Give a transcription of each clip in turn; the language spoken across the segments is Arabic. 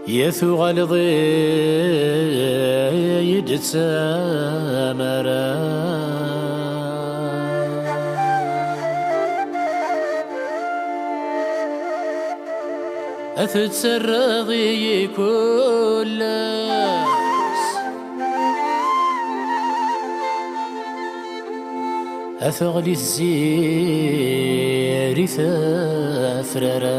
يثو غلظي سامرا أتتسرغي كلاس أثغلي الزير ثافررا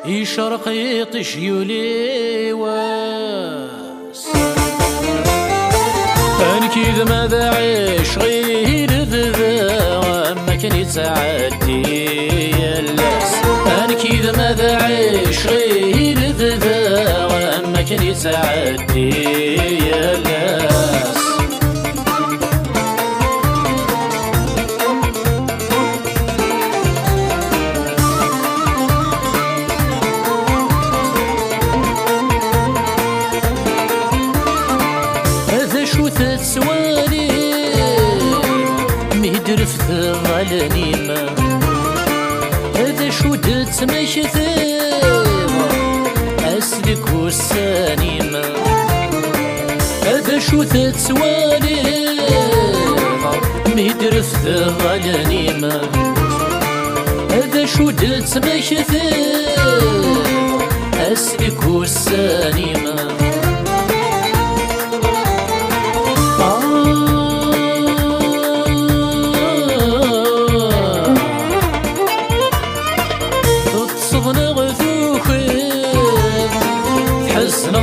يشرق يطش يولي واس أنكيد ماذا عيش غير ذا ما كان يتعدي اللاس أنكيد ماذا عيش غير ذا ما كان يتعدي اللاس تسوالي مهدر في الظلنيمة هذا شو تتمشثير أسلك والسانيمة هذا شو تسوالي مهدر في الظلنيمة هذا شو تتمشثير أسلك والسانيمة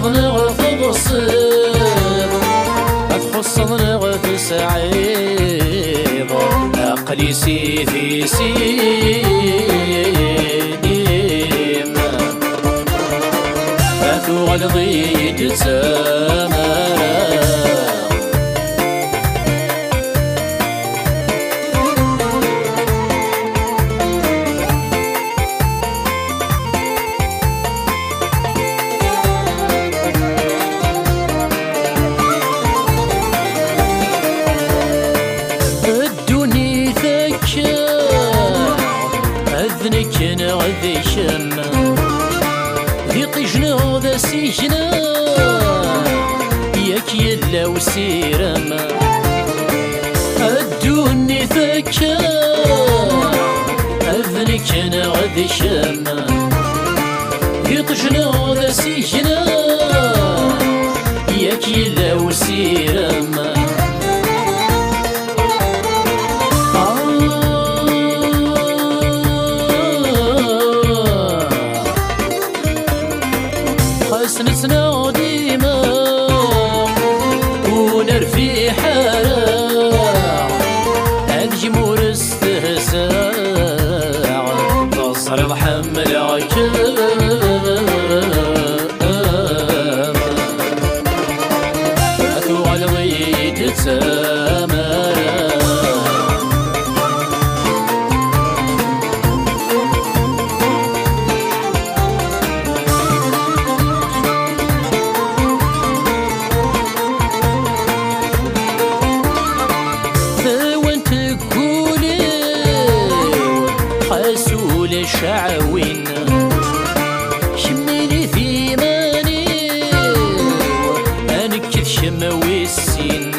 نغف بصير أتحصل نغف سعيد أقلي سيفي سيديم أثو غلظي تسامرا أذنك نغذي شمع ذي قجنا ذا سجنا ياك يلا وسيرما أدوني ذكا أذنك نغذي شمع ذي قجنا ذا سجنا ياك يلا وسيرما نسنا ديما ونرفي حرام هاد جمهور استهزاء نصر الحمل عكام أثو غلظي تسامرا شعوين شميني في ماني أنكذ شموي السين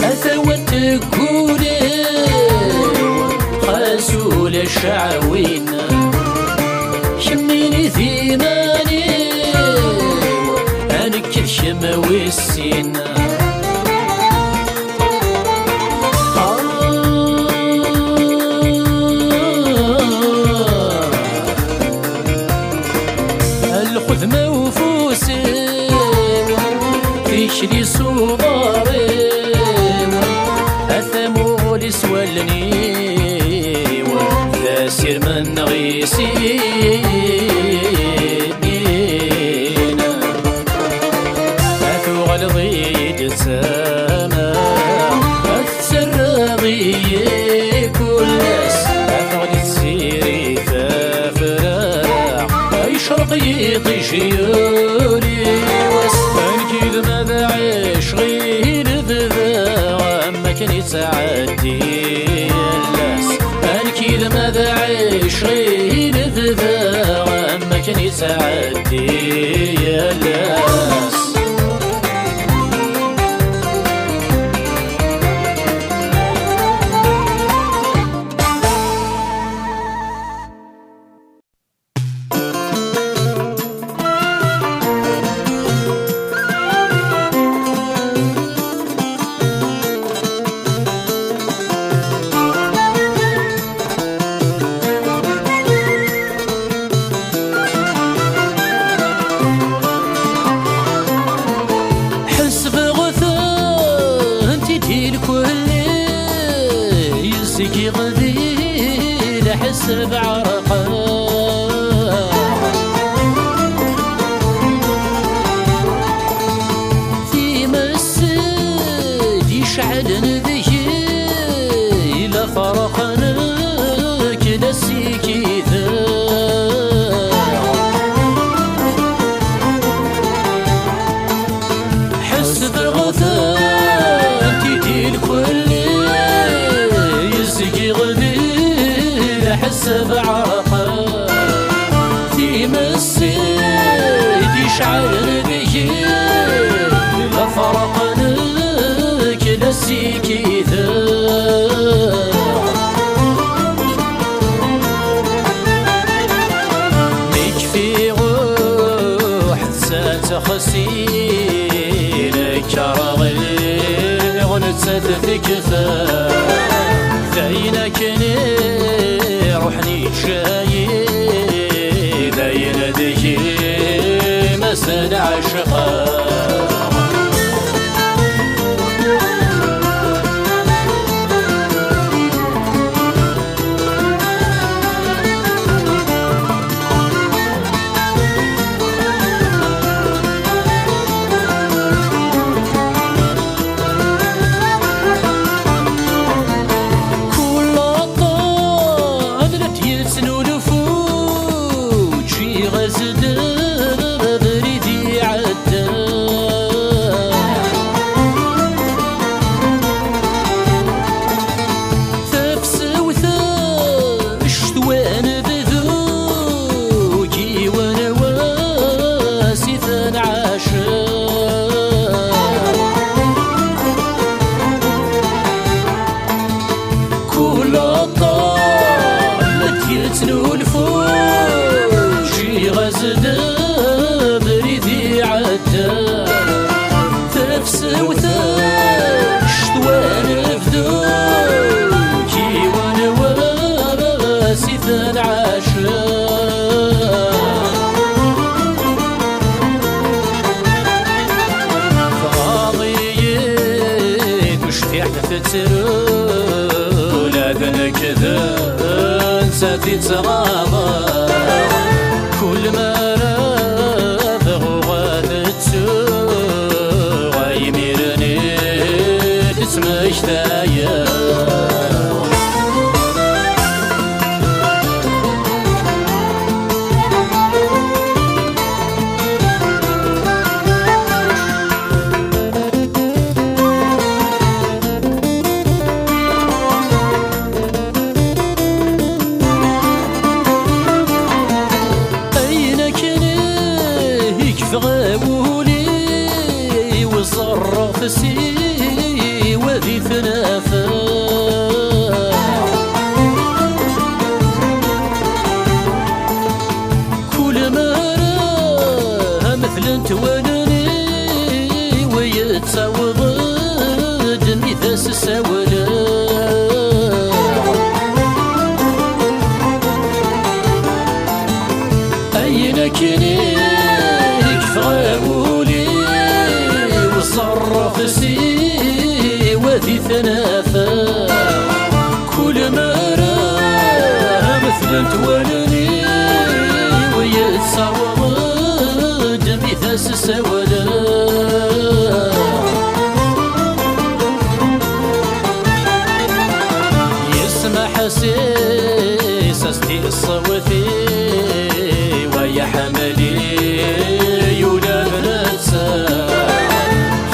أثوت كولي خاسول شعوين شميني في ماني أنكذ شموي السين خذ موفوسي فيشري صغاري أثمو لسولني وذاسر من غيسي أثو غلظي تسامى أتسرغي كلس أثغلي تسيري فافرا أي شرقي طيشيوري واسفن كذا ماذا عيش غير ذا تعدي اللاس أنكي ماذا عيش غير ذا أما كني تعدي اللاس يسقي غذيل حسب عرقه في مسد يشعل نذيل فرقنا كلا السكي حسب غثان تديل كل حسب عرقه في مسد يشعل به لا فرقنا كلا السكي مكفي روح ستخسين كرغي غنتت تكفى ذينك روحني شايد ينادي مسد عشقه لا ذنك ذنساتي تغاضى كل ما رافغ وغادتو غيميرني تسمش تايا فغاولي وصرف سي وذي ثنافا كل ما راها مثل توانني ويتصاوض دمي ذاس الساولا أينكني فغاولي وصرف سي وذي ثنافا كل ما راها مثلا توالني ويتصاوض دمي ذاس السوالا يسمع حسيس استي الصوتي ويا حملي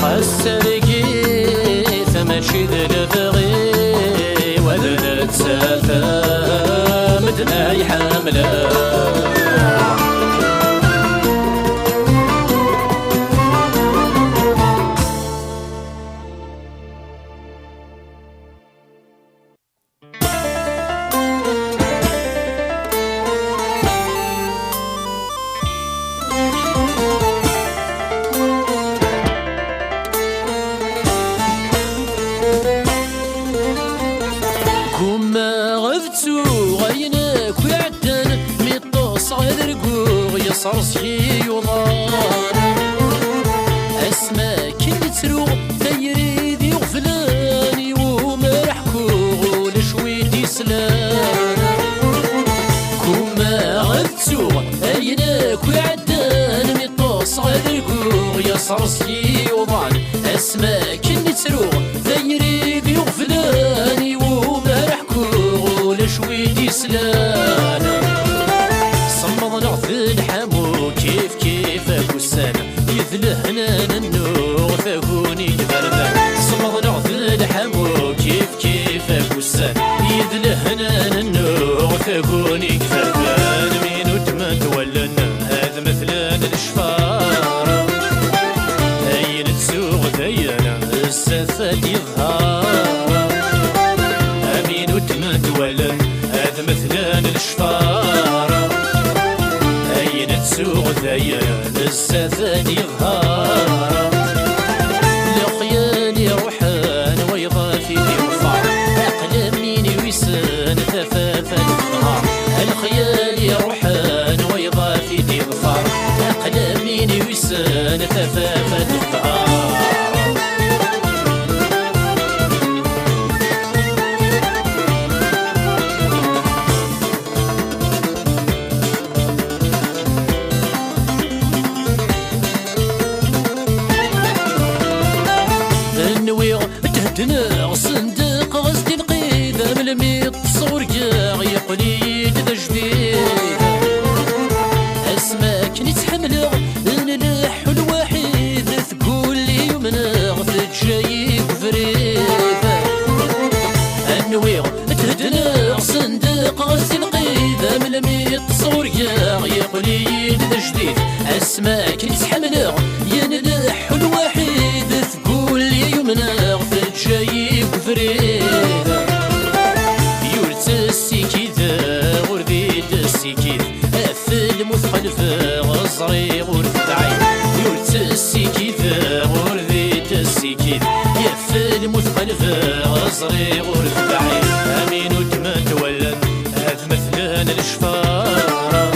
خسر لقيت ماشي ذا البغي يصحي يضار أسماك اللي تروغ تيري ذي غفلاني ومرحكو لشويتي سلام كوما غلتو أيناك وعدان ميطوس غادركو يصرصي يوضان أسماك اللي تروغ تيري ذي غفلاني ومرحكو لشويتي سلام صمضنا في الحمو كيف كيفك والسنة يذلهنا النور فهوني كبردان صمضنا في الحمو كيف كيفك والسنة يذلهنا النور فهوني كبردان مين وتمت ولنا هذا مثلا الشفار أين تسوق ذينا السفات يظهر أمين وتمت ولنا هذا مثلا الشفار تسوق ذيان السفان يظهر لخياني روحان ويضافي يرفع أقلام مين ويسان ثفافا الظهر الخياني روحان ويضافي يرفع أقلام مين ويسان ثفافا الظهر تهدنا صندوق غزدي القيدة ملميط صور جاغ يقليد ذا جديد أسماك نتحملغ نلح الوحيد تقول لي يمنغ تجايب فريد النويغ تهدنا صندوق غزدي القيدة ملميط صور جاغ يقليد ذا جديد أسماك نتحملغ ينلح الوحيد تقول لي يمنغ جايب فريدة يورت السكيدة ورديد السكيد أفل مثقلف غزري غرف العين يورت السكيدة ورديد السكيد يفل مثقلف غزري غرف العين أمين وتمت ولن هذ مثلا الشفار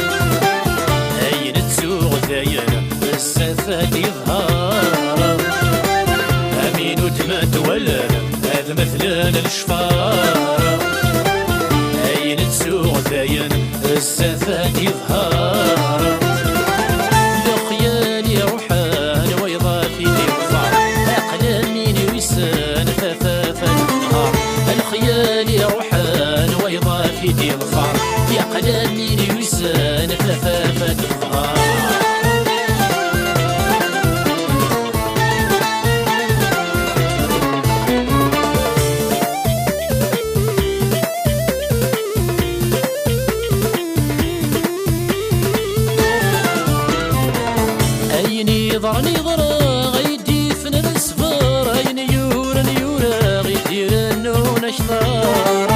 أين تسوق ذاينا السفات يظهر أمين وتمت ولن هذا مثلا الشفار أين تسوق ذاين السفات يظهر لخياني روحان ويضافي يرفع أقلام مين ويسان ثفافا النهار الخياني روحان ويضافي يرفع أقلام مين ويسان ثفافا النهار ضرني ضرا غيدي فن الصفار عين يورا يورا غيدير النون اشطار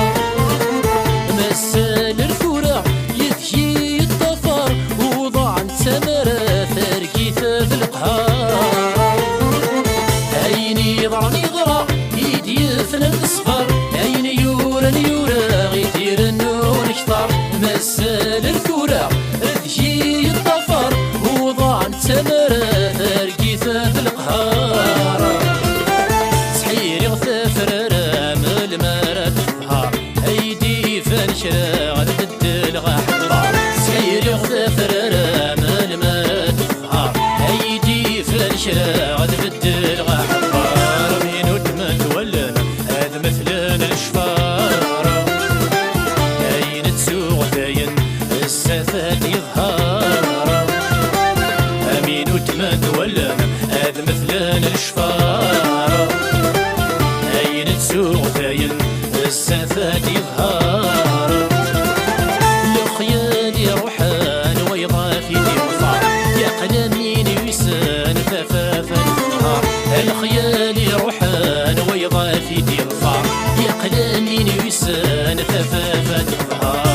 مسال الفورة يذكي الطفار وضع سمرة ثركيثة في القهار عيني ضرني ضرا يدي فن الصفار عين يورا يورا غيدير النون اشطار مسال الفورة يذكي الطفار وضع سمرة في القهار سحيري غثافر رام المرة تظهر أيدي فانشرا غد الدل غحضر سحيري غثافر رام المرة تظهر أيدي فانشرا غد الدل غحضر مين وتمت ولن هذا مثلا الشفار أين تسوق داين السفات يظهر أمين وتمت ولن هذا مثلا الشفار أين تسوق ذاين السفات يظهر لخياني روحان ويضافي يرفع يقلم مين ويسان ثفافا النهار الخياني روحان ويضافي يرفع يقلم مين ويسان ثفافا النهار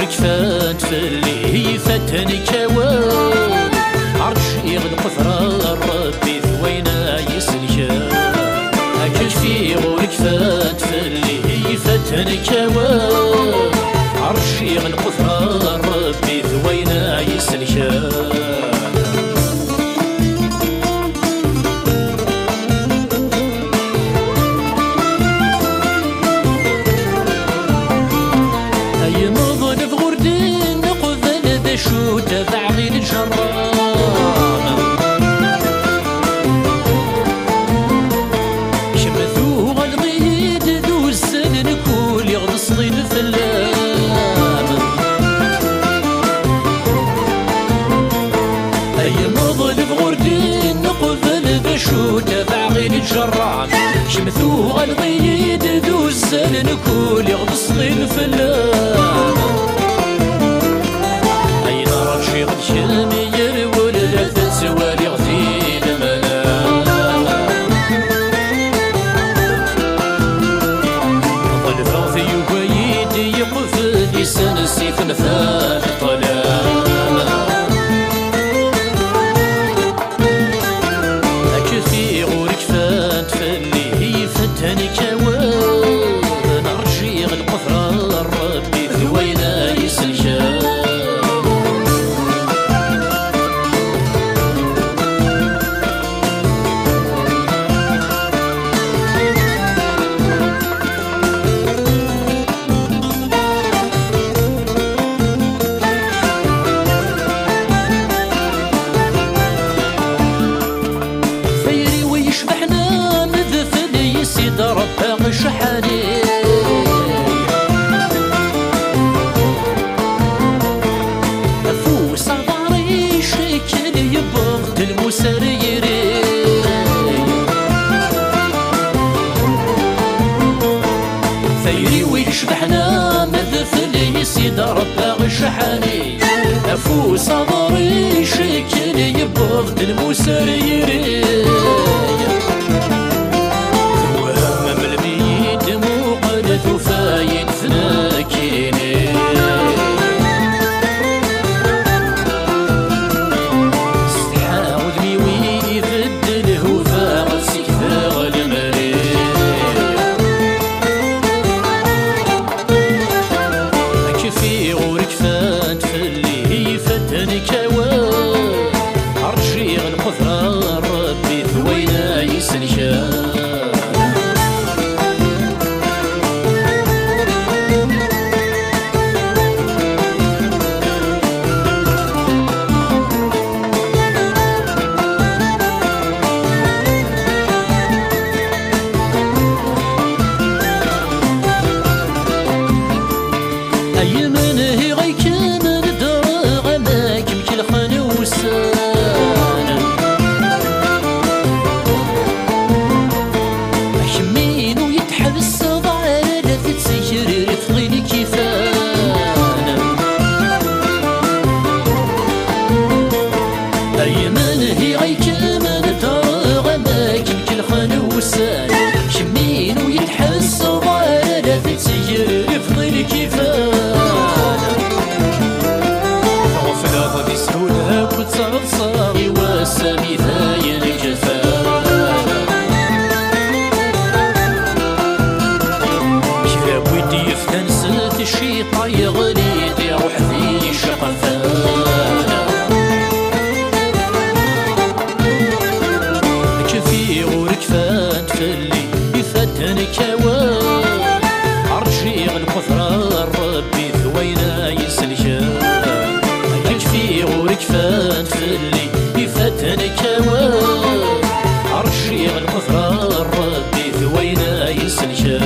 وركفان فاللي فتني كوان عرشي القفرة ربي ثوينا يسلكا كشفي وركفان فاللي فتني كوان عرشي القفرة ربي ثوينا يسلكا شو تبع غير الجرام شمثو غالغيد ذو السنن كل يغصني الفلام أي مظل بغردين نقفل بشو تبع غير الجرام شمثو غالغيد ذو السنن كل يغصني الفلام شلمي يرول لفت سوالي غثيل منام ظل في ويدي يقف لسان السيف نفاح الظلام أكفي غورك فات فاللي فتني كوان أرجي القفرة ربي ثوينا يسلكا ضرب شحني فوس عباري شكل يبغض المسريري ثيري ويشبحنا مثل يسيد رب شحني فوس عباري شكل يبغض المسريري فايد ثناكيني استحاول ميوي يفدله فاغل سيكفاغ المري كفي غورك فان فاللي فتني كوان عرشي القفرة ربي ثوينا يسلكا أي من هي غيكمل درغ ماكم كل خنوسان أحمين ويتحبس ضعالة تسير رفغين كيفان أي من هي غيكمل درغ ماكم كل خنوسان شمين ويتحبس ضعالة تسير رفغين كيفان صاغي وسامي ثاين الجفان شراب ويدي يفتن سلت الشيطة يغلي يروح ذي شقفان كفي غورك فات فاللي يفتن كوان عرشي القفرة ربي ثوينا يسلكا كفي غورك فان فاللي يفتني كوان عرشي القفرة ربي ثوينا يسلكا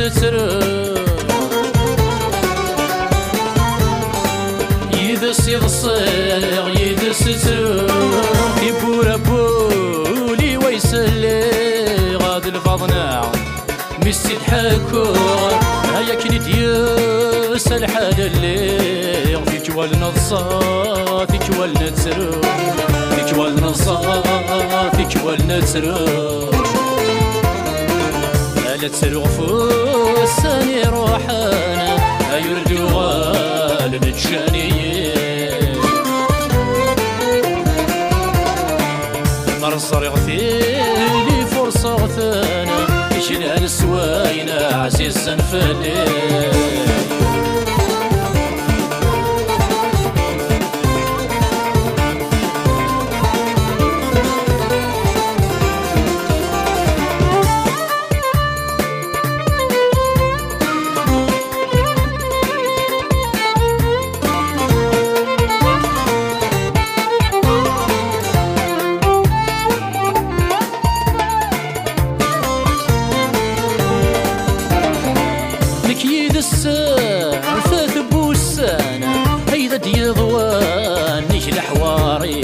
سترو يدس يضصيغ يدس سترو يبورا بولي ويسلي غاد الفضناع مستي تحكو هيا كني ديس الحال اللي فيك والنصا فيك والنتسرو فيك والنصا فيك والنتسرو لا تسرو فوساني روحانا يردو غال نتشاني مرصر يغفيلي فرصة غثانا يشيلها السواينا عزيز نفلي ثلاث بوسانا هيدا ديضوان نجل حواري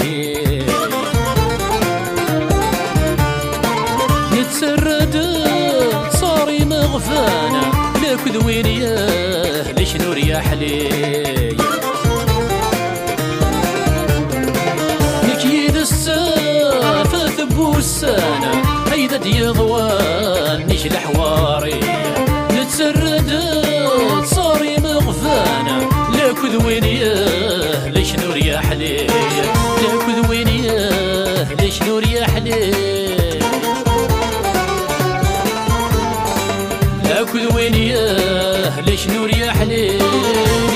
نتسرد صاري مغفانا لك ذوين ياه ليش نور يا حلي نكيد ثلاث بوسانا هيدا ديضوان نجل حواري نتسرد صاري مغفانا لك ذوين ياه ليش نور يا حلي لك ذوين ياه ليش نور يا حلي لك ذوين ياه ليش نور يا حلي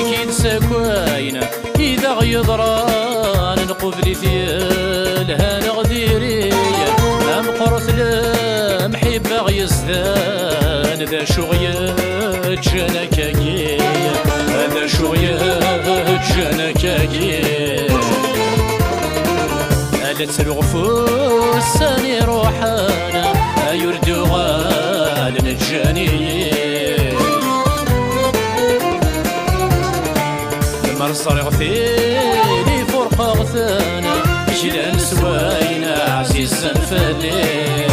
كي ساكواينا إذا غيضران نقبلي فيها نغديري أم قرث لا محبة غيزدان ذا شغية جانا كاكي هذا شغية جانا كاكي ألا تسلغ فوساني روحانا يردو غال نجاني مرصر يغفيلي فرقة غثانا جلال سواينا عزيزا فلي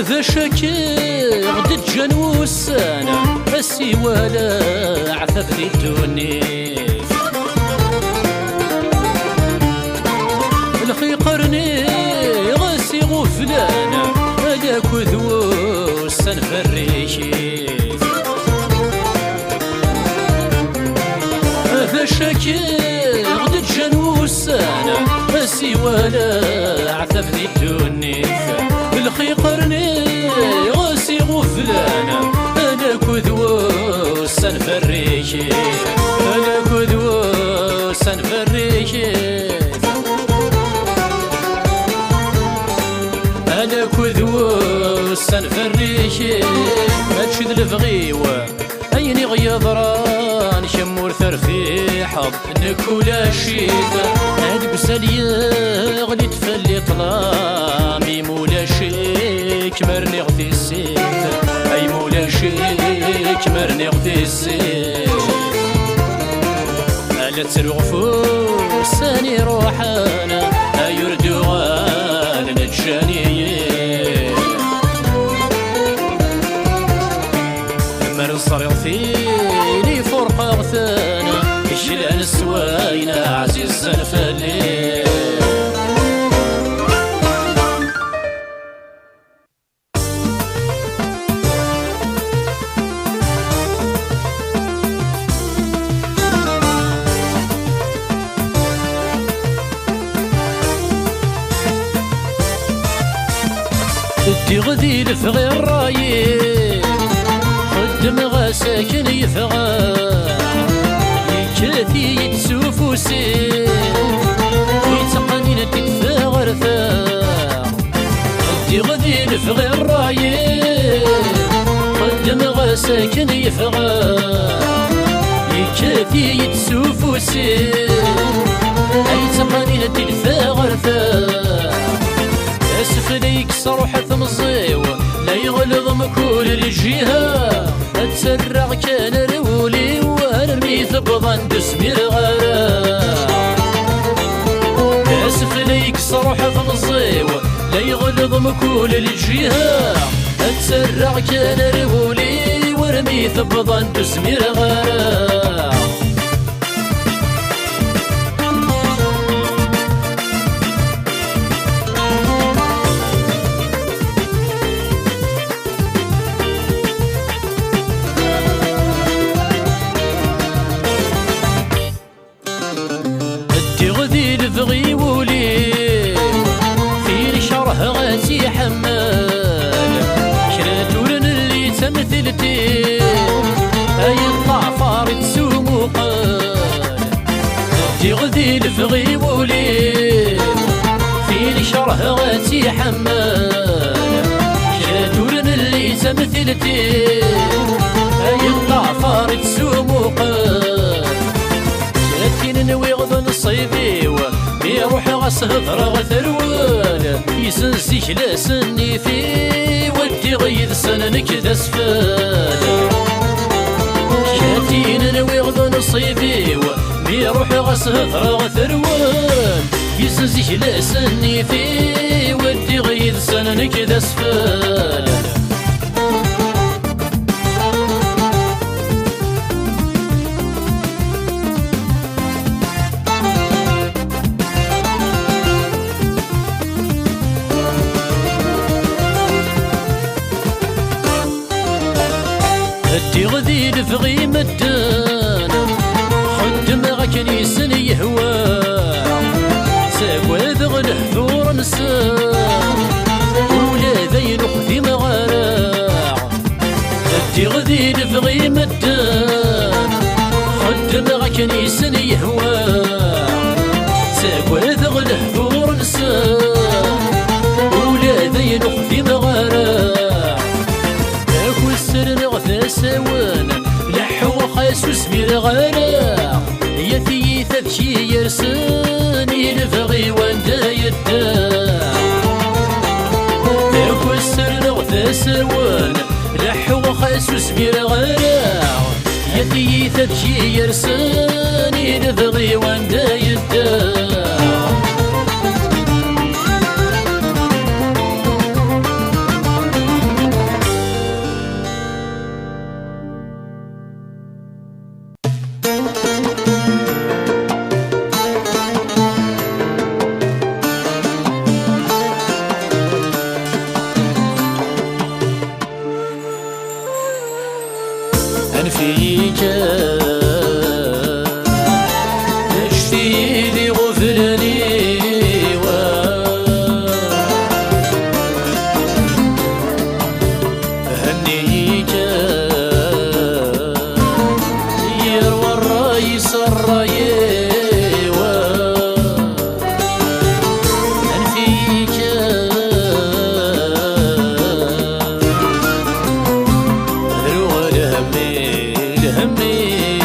ذا شكي غد الجنوس انا اسي ولا عثف ذي الدنيف الخي قرني غاسي غفلانا هذاك ذوس سنفريشيف ذا شكي غد الجنوس انا اسي ولا عثف ذي الدنيف الخي قرني غاسي غفلانا انا كذوس سنفريشي انا كذوس سنفريشي انا كذوس سنفريشي ما تشد الفغيوة عيني غيضران شمور ثرفي حظ نكولا شيفة هاد بسالية غلي تفلي طلامي مولا شيك مرني غثي السيف اي مولا شيك مرني غثي السيف ألا تسرغ فوساني روحانا يردو غال نجاني مرصر يغفيلي فرقة غثانا جلال سواينا عزيزا فلي تغذي الفغير رايي خدم غازي ساكن يفغى يكاثي يتسوف وسير يتقنين تدفى غرفا دي غدي نفغي الراير قدم ساكن يفغى يكاثي يتسوف وسير يتقنين تدفى غرفا اسف ليك صروحة مصيو لا يغلظ مكول الجهة اتسرع كان رولي وارمي ثبضا دسمير غرام اسف ليك صروحة مصيو لا يغلظ مكول الجهة اتسرع كان رولي وارمي ثبضا دسمير غرام غدي الفغي ولي في شره غاتي حمال شراتولن اللي تمثلتي اي الطعفار تسوم وقال غدي الفغي ولي في شره غاتي حمال شراتولن اللي تمثلتي اي الطعفار تسوم وقال لكن نوي غضن الصيبي يروح غصهضر غثروان يسنسيك لا سني في ودي غيث سننك ذا سفال شاتين نوي غضن الصيبي يروح غصهضر غثروان يسنسيك لا سني في ودي غيث سننك ذا سفال هدي غذي لفغي مدان خدم غكني سن يهوى ساقوى ذغ نحذور نسان ولا ذي نخذي مغارع هدي غذي لفغي مدان خدم غكني سن يهوى ساقوى ذغ نحذور نسان ولا ذي نخذي مغارع سوان لحو خاسوس مير غراق يثي ثبشي يرساني لفغي واندا يداع ذاك السر نغثى سوان لحو خاسوس مير غراق يثي ثبشي يرساني لفغي واندا يداع فيك اشتي لي غفلني هنيك يروى الرئيس فيك روى الهمي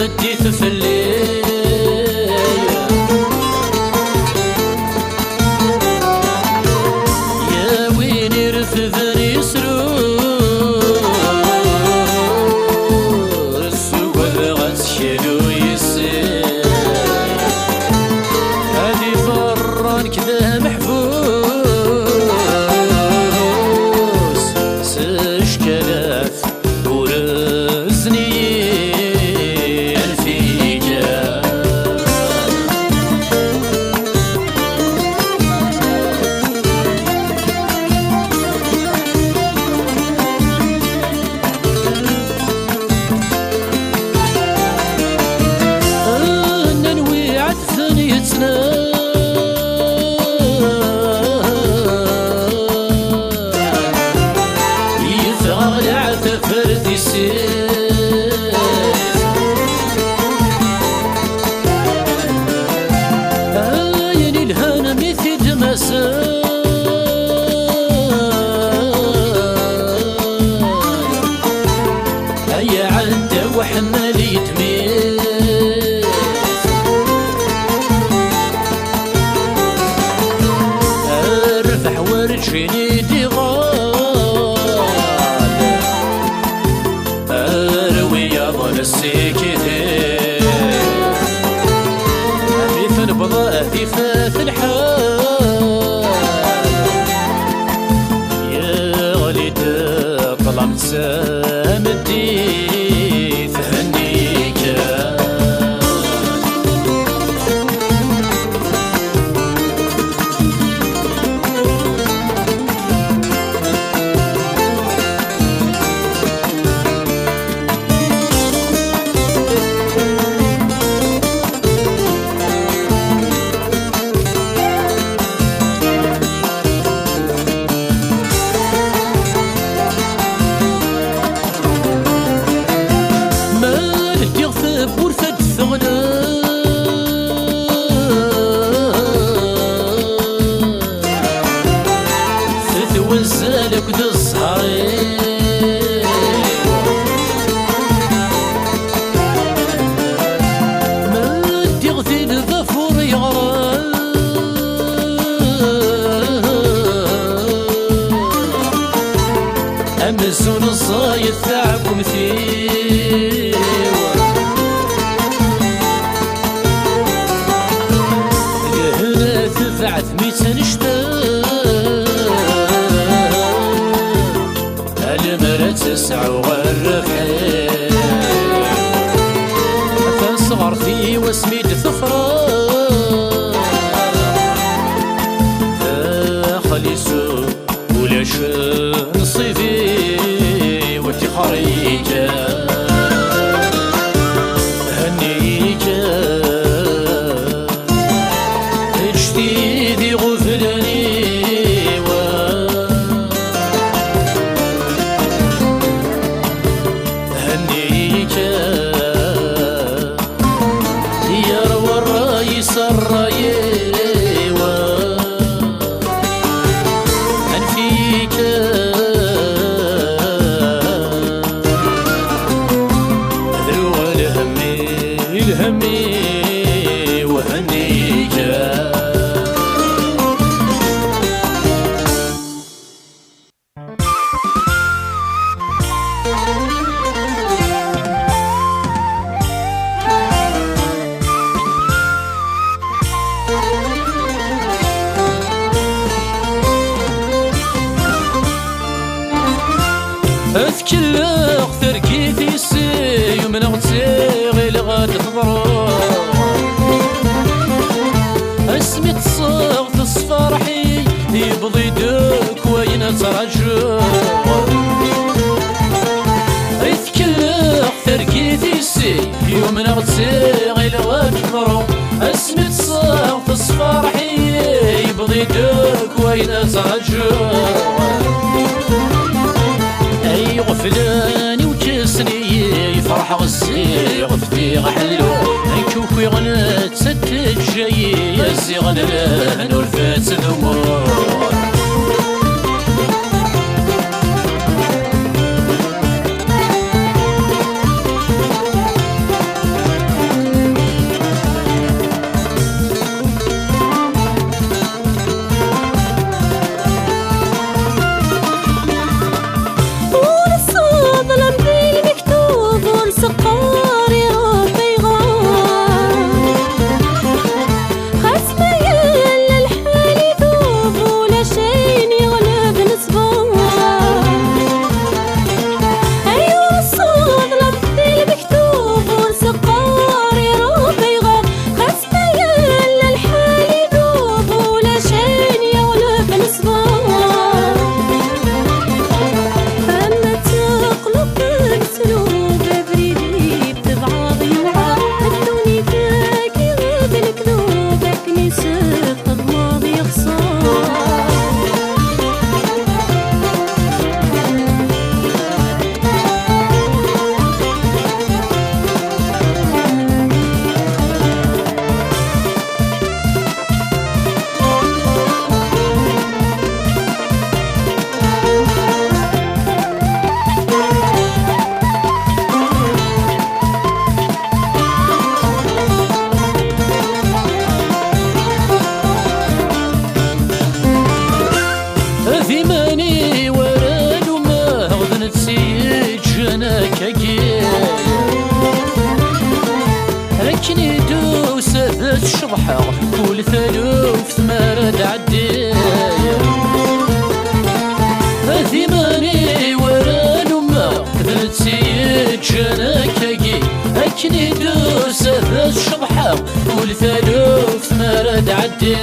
وديت في الليل يا وين يرفذني سروس وبغت شنو يصير هادي فران كذا محبوس سشكلات ورزني يفغلع تفرد السيف عين الهنا مثل دمسان هيا عدى وحمل يتميت ارفع ورجيني في نبضة في فات الحال يا غليت طلعت سامدي فهنيك بورفد ثغنا فتوزالك ذا الصهرين ما تغثين ظفور يغرى أمزون الصايد ثعكم فيه تفعت ميتين المرة تسعة وغرفين فصغر في وسميد ثفرة فخليسو ولا نصيفي وتي خريجة جديدي غفلني هنيك يا روى الرايس الرايوة هنفيك ذروة الهمي وهنيك أذكر أخثر كيفي سي ومن غتيغي لغاد تضرو اسمي تصغ تصفرحي يبضي دوك وين ترجو أذكر أخثر كيفي سي ومن غتيغي لغاد تضرو اسمي تصغ تصفرحي يبضي دوك وين ترجو اي غفلاني وجسني يفرح غزي غفدي غحلو نشوفي غنات ست الجاي يزي غنلان ولفات ذمور أكني دوس ذات الشبحة كل ثلوف ثمارة تعدي ثماني ورا نما ذات سيد شنكاكي أكني دوس ذات الشبحة كل ثلوف ثمارة تعدي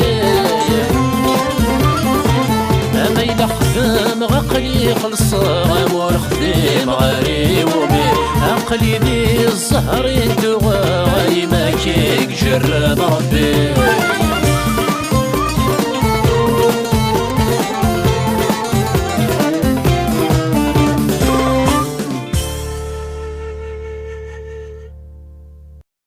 أما إذا خدام غقلي خلص غامور خدام غاري ومي عقلي ذي الزهر يدوغا غاي ما كيك جرب ربي